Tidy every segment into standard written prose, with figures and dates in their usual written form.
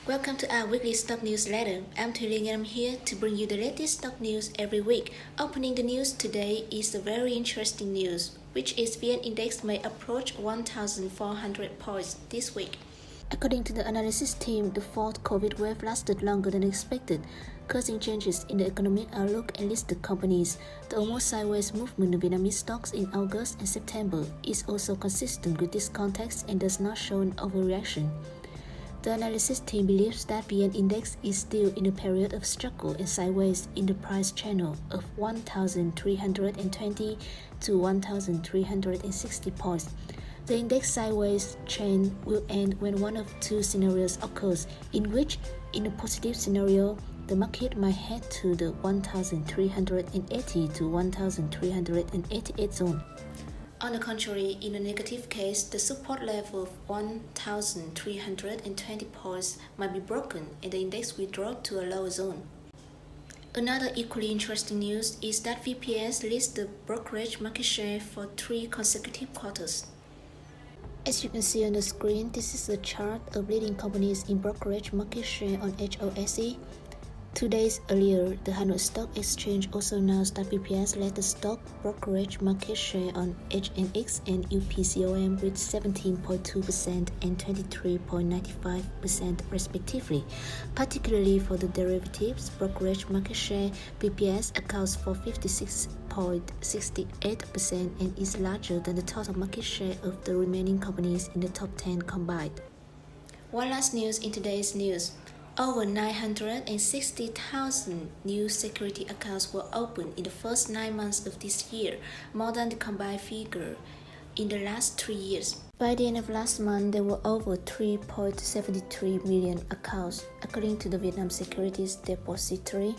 Welcome to our weekly stock newsletter. I'm Thuy and I'm here to bring you the latest stock news every week. Opening the news today is a very interesting news, which is VN Index may approach 1,400 points this week. According to the analysis team, the fourth COVID wave lasted longer than expected, causing changes in the economic outlook and listed companies. The almost sideways movement of Vietnamese stocks in August and September is also consistent with this context and does not show an overreaction. The analysis team believes that BN Index is still in a period of struggle and sideways in the price channel of 1,320 to 1,360 points. The index sideways trend will end when one of two scenarios occurs, in which, in a positive scenario, the market might head to the 1,380 to 1,388 zone. On the contrary, in a negative case, the support level of 1,320 points might be broken and the index will drop to a lower zone. Another equally interesting news is that VPS leads the brokerage market share for 3 consecutive quarters. As you can see on the screen, this is a chart of leading companies in brokerage market share on HOSE. 2 days earlier, the Hanoi Stock Exchange also announced that VPS led the stock brokerage market share on HNX and UPCOM with 17.2% and 23.95% respectively. Particularly for the derivatives brokerage market share, VPS accounts for 56.68% and is larger than the total market share of the remaining companies in the top 10 combined. One last news in today's news. Over 960,000 new security accounts were opened in the first 9 months of this year, more than the combined figure in the last 3 years. By the end of last month, there were over 3.73 million accounts, according to the Vietnam Securities Depository.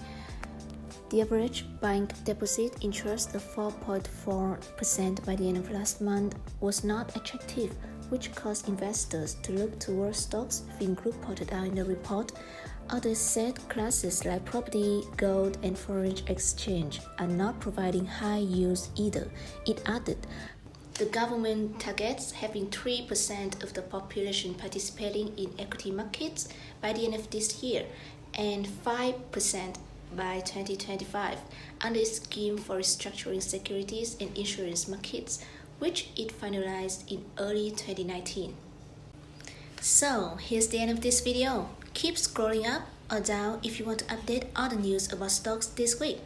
The average bank deposit interest of 4.4% by the end of last month was not attractive, which caused investors to look towards stocks Vingroup pointed out in the report. Other asset classes like property, gold, and foreign exchange are not providing high yields either. It added, the government targets having 3% of the population participating in equity markets by the end of this year and 5% by 2025 under a scheme for restructuring securities and insurance markets, which it finalized in early 2019. So, here's the end of this video. Keep scrolling up or down if you want to update other news about stocks this week.